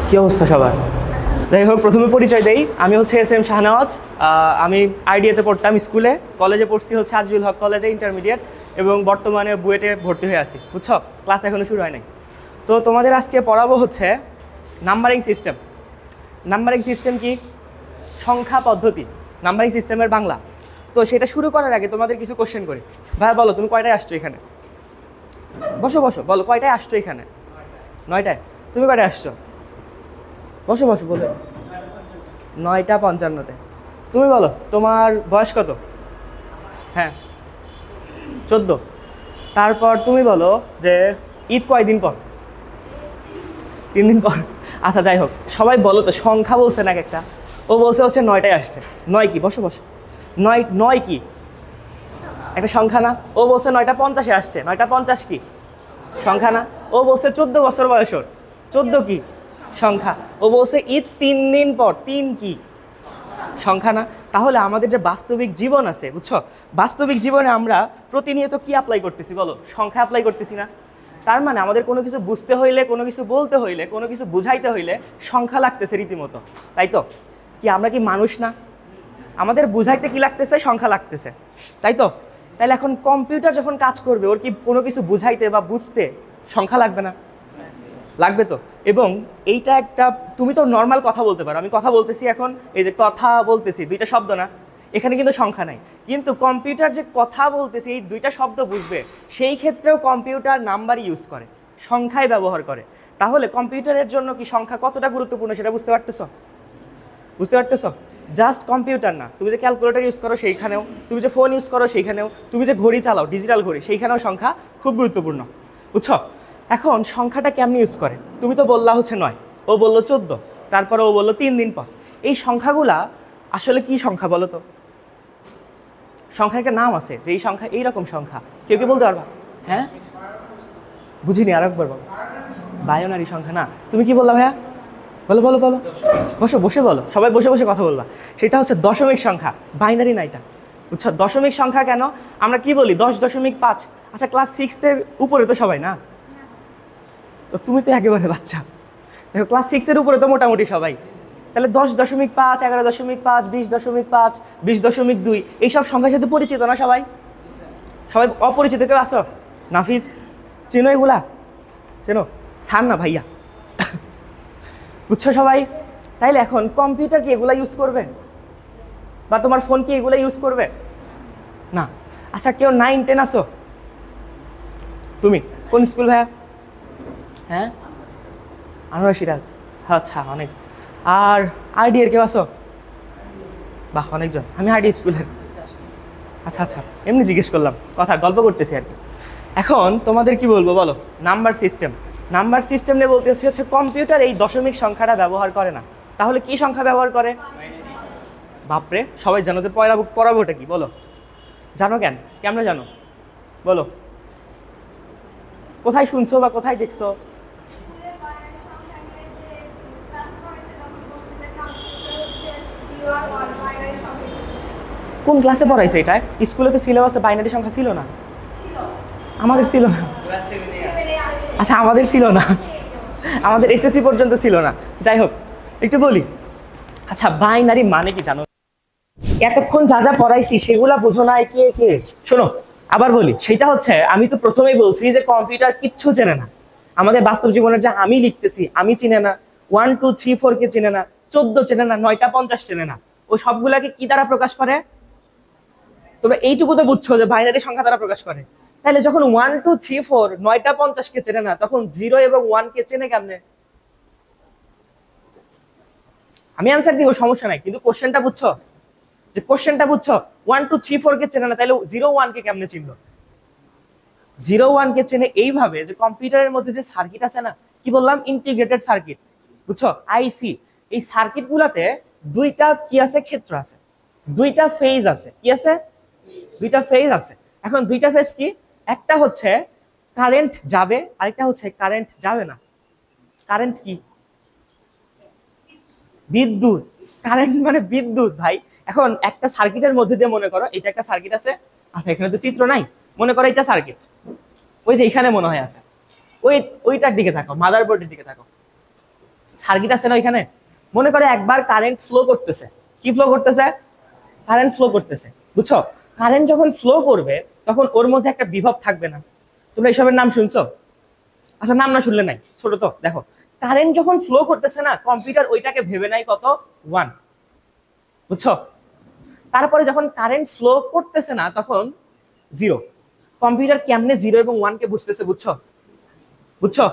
কি অবস্থা সবার? যাই হোক, প্রথমে পরিচয় দেই। আমি হচ্ছে SM শাহনওয়াজ। আমি আইডিয়াতে পড়তাম স্কুলে, কলেজে পড়ছি হচ্ছে আজিজুল হক কলেজে ইন্টারমিডিয়েট, এবং বর্তমানে বুয়েটে ভর্তি হয়ে আছি। বুঝছো, ক্লাস এখনো শুরু হয় নাই। তো তোমাদের আজকে পড়াবো হচ্ছে নাম্বারিং সিস্টেম। নাম্বারিং সিস্টেম কি? সংখ্যা পদ্ধতি, নাম্বারিং সিস্টেমের বাংলা। তো সেটা শুরু করার আগে তোমাদের কিছু কোশ্চেন করি। ভাই বলো, তুমি কয়টায় আসছো এখানে? বসো বসো, বলো কয়টায় আসছো এখানে? 9টায়। তুমি কয়টায় আসছো? বসো বসো, বলো। 9:55-তে। তুমি বলো তোমার বয়স কত? হ্যাঁ, 14। তারপর তুমি বলো যে ঈদ কয়দিন পর? 3 দিন পর। আচ্ছা যাই হোক, সবাই বলো তো সংখ্যা বলছে না একটা। ও বলছে হচ্ছে 9টায় আসছে। 9 কি? বসো বসো। 9 কি? একটা সংখ্যা না? ও বলছে 9:50-এ আসছে। 9:50 কি? সংখ্যা না? ও বলছে 14 বছর বয়স ওর। 14 কি? সংখ্যা। ও বলছে ঈদ 3 দিন পর। 3 কি? সংখ্যা না? তাহলে আমাদের যে বাস্তবিক জীবন আছে, বুঝছো, বাস্তবিক জীবনে আমরা প্রতিনিয়ত কি অ্যাপ্লাই করতেছি বলো? সংখ্যা অ্যাপ্লাই করতেছি না? তার মানে আমাদের কোনো কিছু বুঝতে হইলে, কোনো কিছু বলতে হইলে, কোনো কিছু বুঝাইতে হইলে সংখ্যা লাগতেছে রীতিমতো, তাই তো? কি আমরা কি মানুষ না? আমাদের বুঝাইতে কি লাগতেছে? সংখ্যা লাগতেছে, তাই তো? তাহলে এখন কম্পিউটার যখন কাজ করবে, ওর কি কোনো কিছু বুঝাইতে বা বুঝতে সংখ্যা লাগবে না? লাগবে তো। এবং এইটা একটা, তুমি তো নর্মাল কথা বলতে পারো, আমি কথা বলতেছি এখন, এই যে কথা বলতেছি, 2টা শব্দ না? এখানে কিন্তু সংখ্যা নাই। কিন্তু কম্পিউটার যে কথা বলতেছি, এই 2টা শব্দ বুঝবে, সেই ক্ষেত্রেও কম্পিউটার নাম্বার ইউজ করে, সংখ্যায় ব্যবহার করে। তাহলে কম্পিউটারের জন্য কি সংখ্যা কতটা গুরুত্বপূর্ণ সেটা বুঝতে পারতেছ? বুঝতে পারতেছ? জাস্ট কম্পিউটার না, তুমি যে ক্যালকুলেটর ইউজ করো সেইখানেও, তুমি যে ফোন ইউজ করো সেইখানেও, তুমি যে ঘড়ি চালাও, ডিজিটাল ঘড়ি, সেইখানেও সংখ্যা খুব গুরুত্বপূর্ণ। বুঝছো? এখন সংখ্যাটা কেমনি ইউজ করে? তুমি তো বললা হচ্ছে 9, ও বললো 14, তারপরে ও বললো 3 দিন পর। এই সংখ্যাগুলা আসলে কি সংখ্যা বলো তো? সংখ্যার একটা নাম আছে, যে এই সংখ্যা এইরকম সংখ্যা, কেউ কি বলতে পারবা? হ্যাঁ, বুঝিনি, আর একবার বলো। বাইনারি সংখ্যা না? তুমি কি বললা ভাইয়া? বলো বলো বলো। বসো, বসে বলো, সবাই বসে বসে কথা বলবা। সেটা হচ্ছে দশমিক সংখ্যা, বাইনারি না এটা। বুঝছো? দশমিক সংখ্যা কেন আমরা কি বলি? 10.5। আচ্ছা, ক্লাস 6-এর উপরে তো সবাই না? তো তুমি তো একেবারে বাচ্চা। দেখো, ক্লাস 6-এর উপরে তো মোটামুটি সবাই। তাহলে 10.5, 11.5, 20.5, 20.2, এইসব সংখ্যার সাথে পরিচিত না সবাই? সবাই অপরিচিত কেউ আছো? নাফিস, চেনো এগুলা? চেনো? ছাড় না ভাইয়া। বুঝছো সবাই? তাইলে এখন কম্পিউটার কি এগুলা ইউজ করবে? বা তোমার ফোন কি এগুলা ইউজ করবে? না। আচ্ছা, কেউ 9-10 আসো? তুমি কোন স্কুল ভাইয়া? হ্যাঁ, আমরা সিরাজ। আচ্ছা, অনেক। আর আইডিয়ার কেউ আসো? বাহ, অনেকজন। আমি আইডি স্কুলের। আচ্ছা আচ্ছা, এমনি জিজ্ঞেস করলাম, কথা গল্প করতেছি আর কি। এখন তোমাদের কি বলবো বলো? Number system. নাম্বার সিস্টেম নিয়ে বলতে হচ্ছে কম্পিউটার এই দশমিক সংখ্যাটা ব্যবহার করে না। তাহলে কি সংখ্যা ব্যবহার করে? বাপরে, সবাই জানো তো। পড়াবোটা কি বলো? জানো কেন? কেমনে জানো বলো? কোথায় শুনছো বা কোথায় দেখছো? কোন ক্লাসে পড়াইছে এটা? স্কুলে তো সিলেবাসে বাইনারি সংখ্যা ছিল না। আমাদের ছিল না। আচ্ছা, আমাদের ছিল না, আমাদের SSC পর্যন্ত ছিল না। যাই হোক, একটু বলি। আচ্ছা, বাইনারি মানে কি জানো? এতক্ষণ যা যা পড়াইছি সেগুলা বোঝো না? কে কে শোনো, আবার বলি। সেটা হচ্ছে, আমি তো প্রথমেই বলছি যে কম্পিউটার কিচ্ছু চেনে না। আমাদের বাস্তব জীবনে যে আমি লিখতেছি, আমি চিনে না। 1 2 3 4 কে চেনে না, 14 চেনে না, 9:50 চেনে না। ও সবগুলাকে কি দ্বারা প্রকাশ করে? তোমরা এইটুকু তো বুঝছো যে বাইনারি সংখ্যা দ্বারা প্রকাশ করে। তাহলে যখন 1 2 3 4 9:50 কে চেনে না, তখন 0 এবং 1 কে চেনে কেমনে? আমি অ্যান্সার দিব, সমস্যা নাই, কিন্তু কোশ্চেনটা বুঝছো? যে কোশ্চেনটা বুঝছো? 1 2 3 4 কে চেনে না, তাহলে 0 1 কে কেমনে চিনলো? 0 1 কে চেনে এইভাবে যে কম্পিউটারের মধ্যে যে সার্কিট আছে না, কি বললাম? Integrated circuit. বুঝছো? আইসি। এই সার্কিট গুলাতে 2টা কি আছে? ক্ষেত্র আছে, 2টা ফেজ আছে। কি আছে? 2টা ফেজ আছে। এখন 2টা ফেজ কি? একটা হচ্ছে কারেন্ট যাবে, আরেকটা হচ্ছে কারেন্ট যাবে না। কারেন্ট কি? বিদ্যুৎ। কারেন্ট মানে বিদ্যুৎ ভাই। এখন একটা সার্কিটের মধ্যে দিয়ে মনে করো এটা একটা সার্কিট আছে। আচ্ছা, এখানে তো চিত্র নাই, মনে করো এটা সার্কিট। ওই যে এখানে মনে হয় আছে, ওইটার দিকে থাকো, মাদারবোর্ডের দিকে থাকো। সার্কিট আছে না এখানে, মনে করে একবার কারেন্ট ফ্লো করতেছে, কি ফ্লো করতেছে, কারেন্ট ফ্লো করতেছে, বুঝছো? কারেন্ট যখন ফ্লো করবে তখন ওর মধ্যে একটা বিভব থাকবে না? তোমরা এসবের নাম শুনছো? আচ্ছা, নাম না শুনলে নাই, ছোট তো। দেখো, কারেন্ট যখন ফ্লো করতেছে না, কম্পিউটার ওইটাকে ভেবে নাই কত, 1, বুঝছো? তারপরে যখন কারেন্ট ফ্লো করতেছে না তখন 0। কম্পিউটার কেমনে 0 এবং 1 কে বুঝতেছে, বুঝছো? বুঝছো?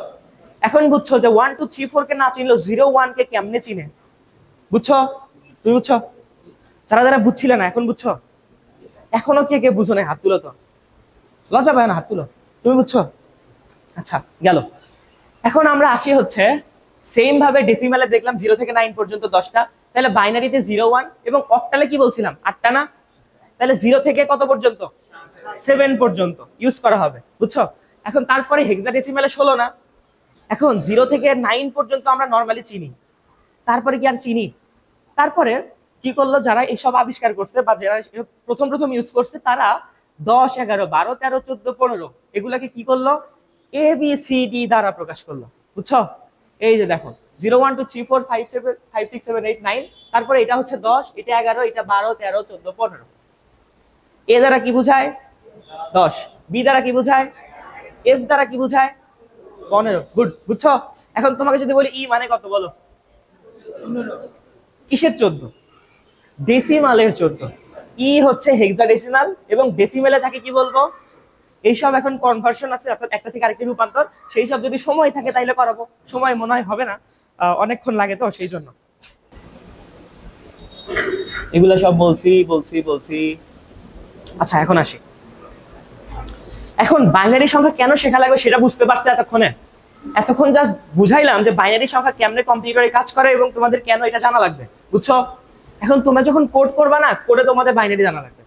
এখন বুঝছো যে 1 2 3 4 কে না চিনলো 0 1 কে কেমনে চিনে, বুঝছো? তুমি বুঝছো? যারা যারা বুঝছিলে না এখন বুঝছো? এখনো কে কে বুঝো না হাত তুলো তো, লজ্জা পায় না, হাত তুলো। তুমি বুঝছো? আচ্ছা, গেল। এখন আমরা আসি হচ্ছে সেম ভাবে ডেসিমালে দেখলাম 0 থেকে 9 পর্যন্ত 10টা, তাহলে বাইনারিতে 0 1 এবং অক্টালে কি বলছিলাম 8টা না? তাহলে 0 থেকে কত পর্যন্ত, 7 পর্যন্ত ইউজ করা হবে, বুঝছো? এখন তারপরে হেক্সাডেসিমালে 16 না? এখন 0 থেকে 9 পর্যন্ত আমরা নরমালি চিনি, তারপরে কি আর চিনি? তারপরে কি করলো যারা এইসব আবিষ্কার করছে বা যারা প্রথম প্রথম ইউজ করছে, তারা 10 11 12 13 14 15 এগুলাকে কি করলো, এ বি সি ডি দ্বারা প্রকাশ করলো, বুঝছো? এই যে দেখো 0 1 2 3 4 5 7 5 6 7 8 9, তারপরে এটা হচ্ছে 10, এটা 11, এটা 12 13 14 15। এ দ্বারা কি বুঝায়, 10। বি দ্বারা কি বুঝায়, এফ দ্বারা কি বুঝায়, 15। গুড, বুঝছো? এখন তোমাকে যদি বলি ই মানে কত বলো, কিসের 14? ডেসিমালের 14। ই হচ্ছে হেক্সাডেসিমাল এবং ডেসিমেলে থাকে কি বলবো, এইসব এখন কনভার্সন আছে, অর্থাৎ একটা থেকে আরেকটি রূপান্তর, সেই সব যদি সময় থাকে তাইলে করাবো, সময় মনে হয় হবে না, অনেকক্ষণ লাগে তো সেই জন্য। এগুলো সব বলছি বলছি বলছি। আচ্ছা, এখন আসি, এখন বাইনারি সংখ্যা কেন শেখা লাগবে সেটা বুঝতে পারছো এতক্ষণে? এতক্ষণ জাস্ট বুঝাইলাম যে বাইনারি সংখ্যা কেমনে কম্পিউটারে কাজ করে এবং তোমাদের কেন এটা জানা লাগবে, বুঝছো? এখন তোমরা যখন কোড করবা না, কোডে তোমাদের বাইনারি জানা লাগবে,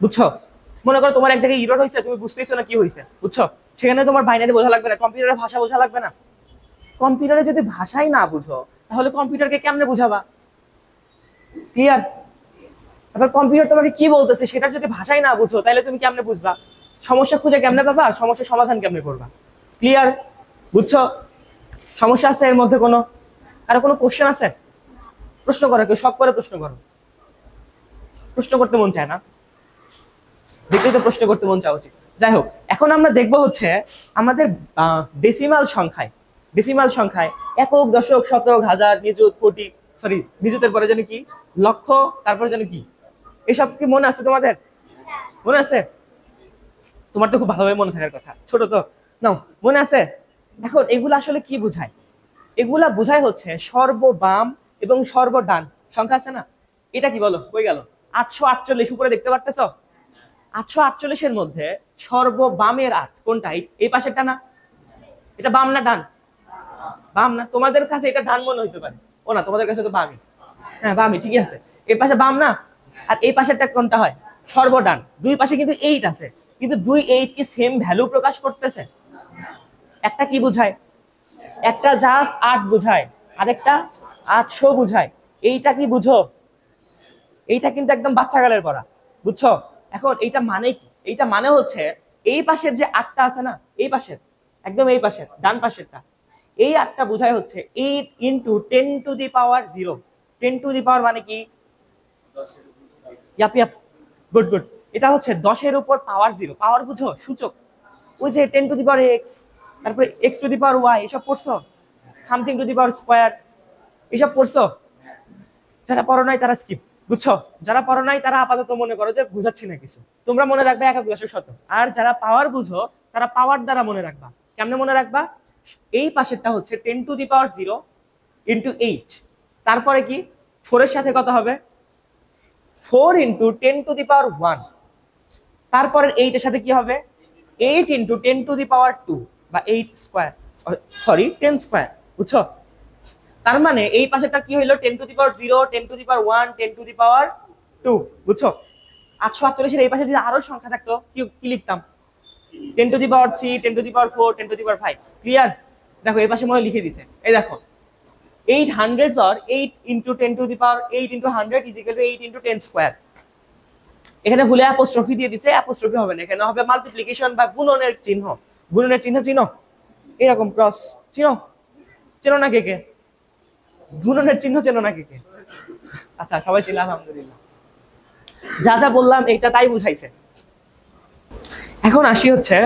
বুঝছো? মনে করো তোমার এক জায়গায় এরর হয়েছে, তুমি বুঝতেইছো না কি হয়েছে, বুঝছো? সেখানে তোমার বাইনারি বোঝা লাগবে না, কম্পিউটারের ভাষা বোঝা লাগবে না। কম্পিউটারে যদি ভাষাই না বুঝো তাহলে কম্পিউটারকে কেমনে বুঝাবা? ক্লিয়ার? এবার কম্পিউটার তোমাকে কি বলতেছে সেটা যদি ভাষাই না বুঝো তাহলে তুমি কেমনে বুঝবা? সমস্যা খুঁজে কেমনে পাবা, সমস্যার সমাধান কেমনে করবা? ক্লিয়ার? বুঝছো? সমস্যা আছে এর মধ্যে কোনো? আর কোনো কোশ্চেন আছে? প্রশ্ন করো, কেউ সব করে প্রশ্ন করো। প্রশ্ন করতে মন চায় না? দেখলেই তো প্রশ্ন করতে মন চাওয়া উচিত। যাই হোক, এখন আমরা দেখবো হচ্ছে আমাদের ডেসিমাল সংখ্যায় একক, দশক, শতক, হাজার, নিযুত, কোটি, সরি নিযুতের পরে যেন কি, লক্ষ, তারপরে যেন কি, এসব কি মনে আছে তোমাদের? মনে আছে? তোমার তো খুব ভালোভাবে মনে থাকার কথা, ছোট তো নাও, মনে আছে? এখন এগুলা আসলে কি বোঝায়? এগুলা বোঝায় হচ্ছে সর্ববাম এবং সর্বডান সংখ্যা আছে না, এটা কি বলো, কই গেল? 848 উপরে দেখতে পারতেছ? 848 এর মধ্যে সর্ববামের 8 কোনটা? এই পাশেরটা না? এটা বাম না ডান? বাম না? তোমাদের কাছে এটা ডান মনে হইতে পারে, ও না, তোমাদের কাছে তো বামই। হ্যাঁ, বামই, ঠিকই আছে। এই পাশে বাম না? আর এই পাশেরটা কোনটা হয়? সর্বডান। দুই পাশে কিন্তু 8 আছে, কিন্তু 2 8 কি সেম ভ্যালু প্রকাশ করতেছে? একটা কি বুঝায়? একটা জাস্ট 8 বুঝায়, আরেকটা 800 বুঝায়। এইটা কি বুঝো? এইটা কিন্তু একদম বাচ্চাকালের পড়া, বুঝছো? এখন এইটা মানে কি? এইটা মানে হচ্ছে এই পাশের যে 8টা আছে না, এই পাশের, একদম এই পাশের ডান পাশেরটা, এই 8টা বোঝায় হচ্ছে 8 into 10 to the power 0। 10 to the power মানে কি? Yup yup, good good. এটা হচ্ছে 10 এর উপর পাওয়ার 0। পাওয়ার বুঝো, সূচক। ওই যে 10 টু দি পাওয়ার x, তারপরে x two the power y, এসব পড়ছো? Something to the power square, এসব পড়ছো? যারা পড়ো নাই তারা স্কিপ, বুঝছো? যারা পড়ো নাই তারা আপাতত মনে করো যে বুঝাচ্ছি না কিছু। তোমরা মনে রাখবে একক, দশক, শতক। আর যারা পাওয়ার বুঝো তারা পাওয়ার দ্বারা মনে রাখবা। কেমনে মনে রাখবা? এই পাশেরটা হচ্ছে 10 টু দি পাওয়ার 0 ইন্টু 8, তারপরে কি 4 এর সাথে কত হবে? 4 ইন্টু 10 টু দি পাওয়ার 1, তারপরে 8 এর সাথে কি হবে? 8 ইন্টু 10 টু দি পাওয়ার 2 বা 8 স্কয়ার, সরি 10 স্কয়ার, বুঝছো? তার মানে এই পাশেরটা কি হইলো? 10 to the power 0, 10 to the power 1, 10 to the power 2, বুঝছো? 848 এর এই পাশে যদি আরো সংখ্যা থাকতো কি লিখতাম? 10 to the power 3, 10 to the power 4, 10 to the power 5। Clear? দেখো এই পাশে মনে লিখে দিছে, এই দেখো 8 hundreds or 8 into 10 to the power 8 into 100 is equal to 8 into 10 square. এখানে ভুলে অ্যাপোস্ট্রফি দিয়ে দিছে, অ্যাপোস্ট্রফি হবে না, এখানে হবে মাল্টিপ্লিকেশন বা গুণনের চিহ্ন। গুণনের চিহ্ন চিনো? এরকম ক্রস চিনো? চিনো না কে কে? গুণনের চিহ্ন চেনো নাকি কে? আচ্ছা সবাই ছিল, আলহামদুলিল্লাহ। যা যা বললাম এইটা তাই বুঝাইছে। এখন আসি হচ্ছে,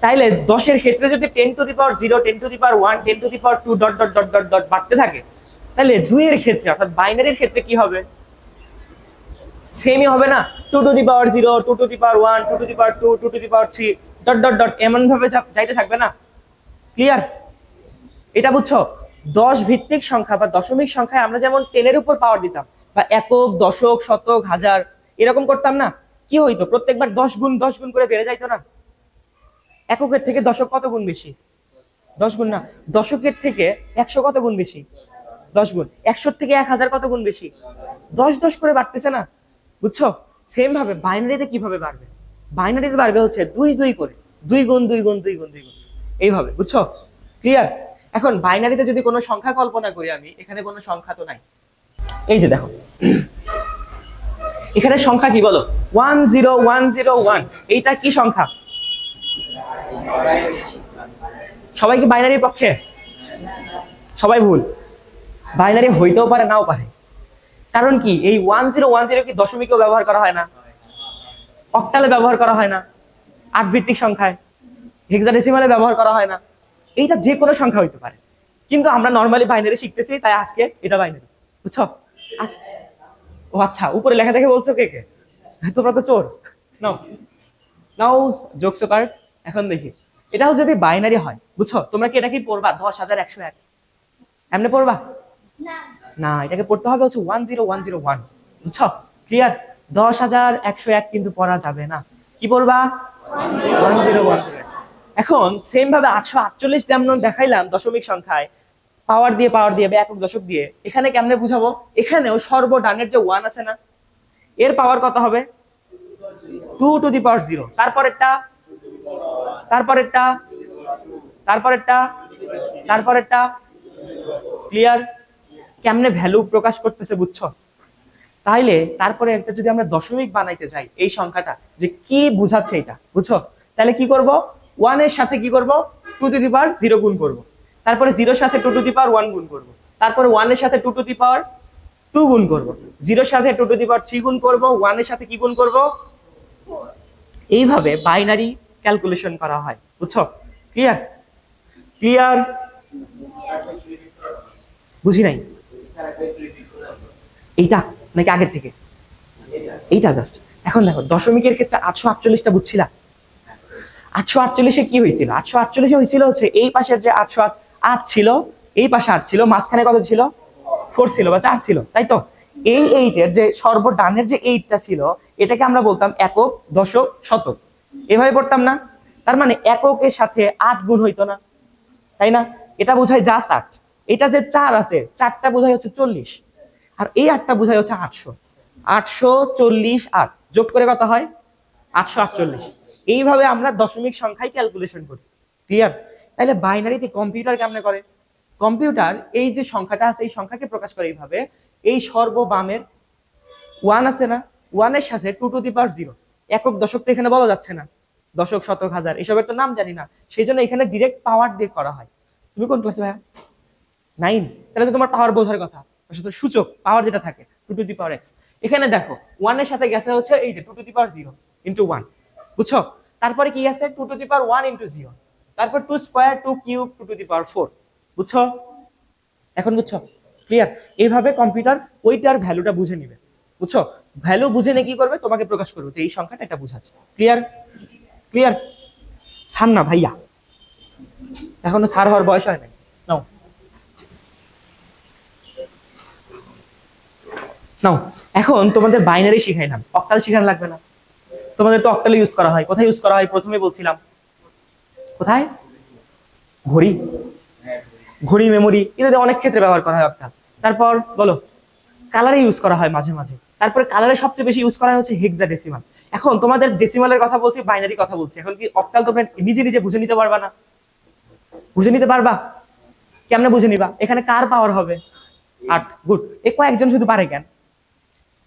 তাইলে 10 ক্ষেত্রে যদি 10 to the power 0, 10 to the power 1, 10 to the power 2 dot dot dot dot dot বাড়তে থাকে, তাহলে 2 এর ক্ষেত্রে অর্থাৎ বাইনারির ক্ষেত্রে কি হবে? সেমই হবে না? 2 two the power 0, 2 two the power 1, 2 two the power 2, 2 two the power 3 dot dot dot এমন ভাবে যাইতে থাকবে না? ক্লিয়ার? এটা বুঝছো? 10 ভিত্তিক সংখ্যা বা দশমিক সংখ্যায় আমরা যেমন 10 এর উপর পাওয়ার দিতাম বা একক, দশক, শতক, হাজার এরকম করতাম না, কি হইতো? প্রত্যেকবার 10 গুণ 10 গুণ করে বেড়ে যাইতো না? এককের থেকে দশক কত গুণ বেশি? 10 গুণ না। দশকের থেকে 100 কত গুণ বেশি? 10 গুণ। 100 থেকে 1000 কত গুণ বেশি? 10 10 করে বাড়তেছে না? বুঝছো? সেম ভাবে বাইনারিতে কিভাবে বাড়বে? বাইনারিতে বাড়বে হচ্ছে 2 2 করে, 2 গুণ 2 গুণ 2 গুণ 2 গুণ এইভাবে। বুঝছো? ক্লিয়ার? এখন বাইনারিতে যদি কোনো সংখ্যা কল্পনা করি আমি, এখানে কোনো সংখ্যা তো নাই। এই যে দেখো, এখানে সংখ্যা কি বলো? 10101। এইটা কি সংখ্যা? সবাই কি বাইনারির পক্ষে? সবাই ভুল। বাইনারি হইতেও পারে, নাও পারে। কারণ কি? এই 1010 কি দশমিকেও ব্যবহার করা হয় না? অক্টালে ব্যবহার করা হয় না? 8 ভিত্তিক সংখ্যায়, হেক্সাডেসিমালে ব্যবহার করা হয় না? এইটা যে কোনো সংখ্যা হইতে পারে, কিন্তু আমরা নরমালি বাইনারি শিখতেছি, তাই আজকে এটা বাইনারি। বুঝছো? ও আচ্ছা, উপরে লেখা দেখে বলছো কে কে? তোমরা তো চোর। নাও নাও জোকস কার্ড। এখন দেখি এটাও যদি বাইনারি হয়, বুঝছো? তোমরা কি এটা কি পড়বা 10101 এমনি পড়বা? না, এটাকে পড়তে হবে হচ্ছে 10101। বুঝছো? ক্লিয়ার? 10101 কিন্তু পড়া যাবে না। কি পড়বা? 1010। এখন সেম ভাবে 848 যেমন দেখাইলাম দশমিক সংখ্যায় পাওয়ার দিয়ে বা একক দশক দিয়ে, এখানে কেমনে বুঝাবো? এখানেও সর্বডানের যে 1 আছে না, এর পাওয়ার কত হবে? 2 টু দি পাওয়ার 0। তারপরেরটা, তারপরেরটা, তারপরেরটা, তারপরেরটা। ক্লিয়ার? কেমনে ভ্যালু প্রকাশ করতেছে? বুঝছো? তাইলে তারপরে একটা যদি আমরা দশমিক বানাইতে যাই এই সংখ্যাটা যে কি বুঝাচ্ছে এটা, বুঝছো? তাহলে কি করব? 1 এর সাথে কি করব? 2 টু দি পাওয়ার 0 গুণ করব। তারপরে 0 এর সাথে 2 টু দি পাওয়ার 1 গুণ করব। তারপরে 1 এর সাথে 2 টু দি পাওয়ার 2 গুণ করব। 0 এর সাথে 2 টু দি পাওয়ার 3 গুণ করব। 1 এর সাথে কি গুণ করব? এইভাবে বাইনারি ক্যালকুলেশন করা হয়। বুঝছো? ক্লিয়ার? ক্লিয়ার? বুঝি নাই। এইটা নাকি আগের থেকে? এইটা জাস্ট। এখন দেখো দশমিকের ক্ষেত্রে 848টা বুঝছিলা? 848-এ কি হয়েছিল? 848-এ হয়েছিল হচ্ছে এই পাশের যে 808 ছিল, এই পাশে 8 ছিল, মাঝখানে কত ছিল? 4 ছিল বা 4 ছিল, তাই তো? এই 8 এর যে সর্বডানের যে 8টা ছিল, এটাকে আমরা বলতাম একক, দশক, শতক। এভাবে পড়তাম না? তার মানে এককের সাথে 8 গুণ হইতো না, তাই না? এটা বোঝায় জাস্ট 8। এটা যে 4 আছে, 4টা বোঝায় হচ্ছে 40, আর এই 8টা বোঝায় হচ্ছে 800। 840 8 যোগ করে কত হয়? 848। এইভাবে আমরা দশমিক সংখ্যায় ক্যালকুলেশন করি। ক্লিয়ার? তাহলে বাইনারিতে কম্পিউটার কেমনে করে? কম্পিউটার এই যে সংখ্যাটা আছে, এই সংখ্যাকে প্রকাশ করে এইভাবে, এই সর্ববামের 1 আছে না, 1 এর সাথে 2 টু দি পাওয়ার 0। একক দশক তো এখানে বলা যাচ্ছে না, দশক, শতক, হাজার এসবের তো নাম জানি না, সেই জন্য এখানে ডিরেক্ট পাওয়ার দিয়ে করা হয়। তুমি কোন ক্লাসে ভাইয়া? 9। তাহলে তো তোমার পাওয়ার বোঝার কথা। সূচক পাওয়ার যেটা থাকে 2 টু দি পাওয়ার x। এখানে দেখো 1 এর সাথে গেছে হচ্ছে এই যে 2 টু দি পাওয়ার 0 ইনটু 1। বুঝছো? তারপরে কি আছে? 2 টু দি পাওয়ার 1 ইনটু 0। তারপর 2 স্কয়ার, 2 কিউব, 2 টু দি পাওয়ার 4। বুঝছো? এখন বুঝছো? ক্লিয়ার? এইভাবে কম্পিউটার ওইটার ভ্যালুটা বুঝে নেবে। বুঝছো? ভ্যালু বুঝে নিয়ে কি করবে? তোমাকে প্রকাশ করবে যে এই সংখ্যাটা এটা বুঝাচ্ছে। ক্লিয়ার? ক্লিয়ার? ছাড় না ভাইয়া, এখনো ছাড় হওয়ার বয়স হয় নাই। নাও নাও, এখন তোমাদের বাইনারি শিখাইলাম, অক্টাল শিখানো লাগবে না। তোমাদের তো অক্টাল ইউজ করা হয়। কোথায় ইউজ করা হয়? প্রথমে বলছিলাম কোথায়? ঘড়ি, ঘড়ি, মেমোরি, এদের অনেক ক্ষেত্রে ব্যবহার করা হয় অক্টাল। তারপর বলো কালারে ইউজ করা হয় মাঝে মাঝে। তারপরে কালারে সবচেয়ে বেশি ইউজ করা হয় হচ্ছে হেক্সাডেসিমাল। এখন তোমাদের ডেসিমালের কথা বলছি, বাইনারি কথা বলছি। এখন কি অক্টাল তোমরা নিজে নিজে বুঝে নিতে পারবা না? বুঝে নিতে পারবা? কেমনে বুঝে নিবা? এখানে কার পাওয়ার হবে? 8। গুড। এ কয়েকজন শুধু পারে কেন?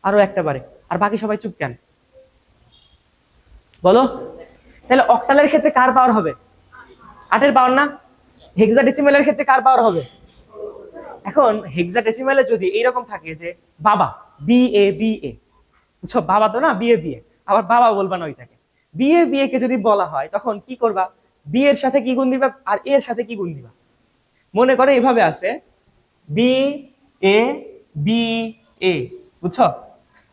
আরো একটা পারে, আর বাকি সবাই চুপ কেন? বলো। তাহলে অক্টালের ক্ষেত্রে কার পাওয়ার হবে? 8 এর পাওয়ার না? হেক্সাডেসিমালের ক্ষেত্রে কার পাওয়ার হবে? এখন হেক্সাডেসিমালে যদি এইরকম থাকে যে বাবা BABA, বুঝছো, বাবা তো না BABA, আবার বাবা বলবা না ওইটাকে। BABA কে যদি বলা হয় তখন কি করবা? বি এর সাথে কি গুণ দিবা আর এর সাথে কি গুণ দিবা? মনে করে এইভাবে আছে BABA, বুঝছো,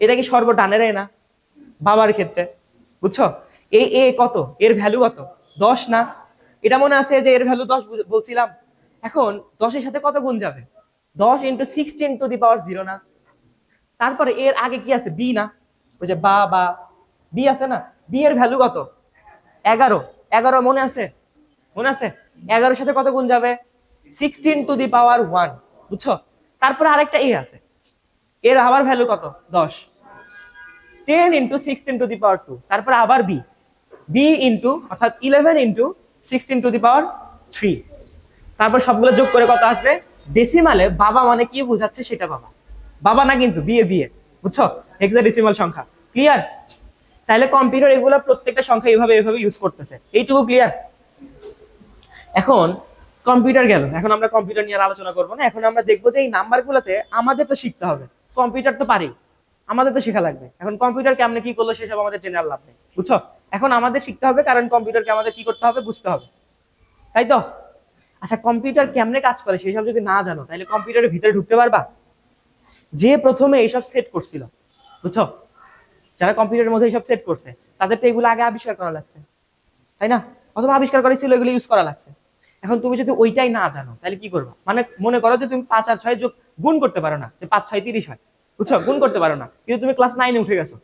এটা কি সর্ব ডানের না বাবার ক্ষেত্রে? বুঝছো, এই এ কত, এর ভ্যালু কত? 10 না? এটা মনে আছে যে এর ভ্যালু 10 বলছিলাম। এখন 10 এর সাথে কত গুণ যাবে? 10 × 16⁻0 না? তারপরে এর আগে কি আছে? বি না? ওই যে বা বি আছে না? বি এর ভ্যালু কত? 11। 11 মনে আছে? মনে আছে? 11 সাথে কত গুণ যাবে? 16⁻1, বুঝছো। তারপরে আরেকটা এ আছে, এর আবার ভ্যালু কত? 10। 10 × 16⁻2, তারপর আবার বি, অর্থাৎ 11 × 16⁻3। তারপর সবগুলো যোগ করে কত আসবে? ডেসিমালে বাবা মানে কি বোঝাচ্ছে সেটা বাবা, বাবা না কিন্তু বিয়ে, বুঝছো, হেক্সাডেসিমাল সংখ্যা। ক্লিয়ার? তাহলে কম্পিউটার এগুলো প্রত্যেকটা সংখ্যা এভাবে ইউজ করতেছে, এইটুকু ক্লিয়ার? এখন কম্পিউটার গেল, এখন আমরা কম্পিউটার নিয়ে আলোচনা করবো না। এখন আমরা দেখবো যে এই নাম্বারগুলোতে আমাদের তো শিখতে হবে, কম্পিউটার তো পারি, আমাদের তো শেখা লাগবে। এখন কম্পিউটার কেমনে কি করলো সেসব আমাদের জেনে লাভ নেই, বুঝছো। এখন আমাদের শিখতে হবে, কারণ কম্পিউটারকে আমাদের কি করতে হবে? বুঝতে হবে, তাই তো? আচ্ছা, কম্পিউটার কেমনে কাজ করে সেসব যদি না জানো তাহলে কম্পিউটারের ভিতরে ঢুকতে পারবা? যে প্রথমে এইসব সেট করছিল, বুঝছো, যারা কম্পিউটারের মধ্যে এইসব সেট করছে তাদের তো এগুলো আগে আবিষ্কার করা লাগছে, তাই না? অথবা আবিষ্কার করেছিল, এগুলো ইউজ করা লাগছে। এখন তুমি যদি ওইটাই না জানো তাহলে কি করবা? মানে মনে করো যে তুমি 5 আর 6 যোগ গুণ করতে পারো না, যে 5 6 30 হয়, বুঝছো, গুণ করতে পারো না, কিন্তু তুমি ক্লাস 9 এ উঠে গেছো।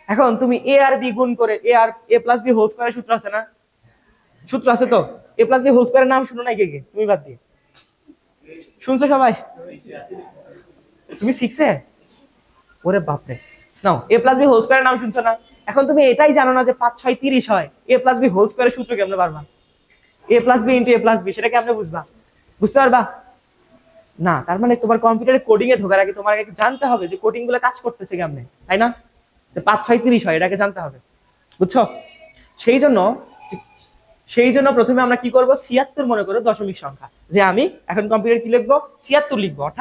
এখন তুমি এ আর বি গুণ করে এ প্লাস বি হোল স্কয়ারের সূত্র আছে না? সূত্র আছে তো? এ প্লাস বি হোল স্কয়ারের নাম শুনো নাই কে? তুমি বাদ দিয়ে শুনছো সবাই? তুমি শিখছে? ওরে বাপরে, নাও এ প্লাস বি হোল স্কয়ারের নাম শুনছো না? এখন তুমি এটাই জানো না যে 5 6 30 হয়, এ প্লাস বি হোল স্কয়ারের সূত্র কেমনে পারবা? এ প্লাস বি ইন্টু এ প্লাস বি, সেটা কেমনে বুঝবা? বুঝতে পারবা না? তার মানে তোমার কম্পিউটারে কোডিং এ ঢোকার আগে তোমার আগে জানতে হবে যে কোডিং গুলো কাজ করতেছে কেমনে, তাই না? যে 5 6 30 হয়, এটাকে জানতে হবে, বুঝছো। সেই জন্য প্রথমে আমরা কি করব? 76 মনে করো দশমিক সংখ্যা, যে আমি এখন কম্পিউটার কি লিখবো? 76 লিখবো।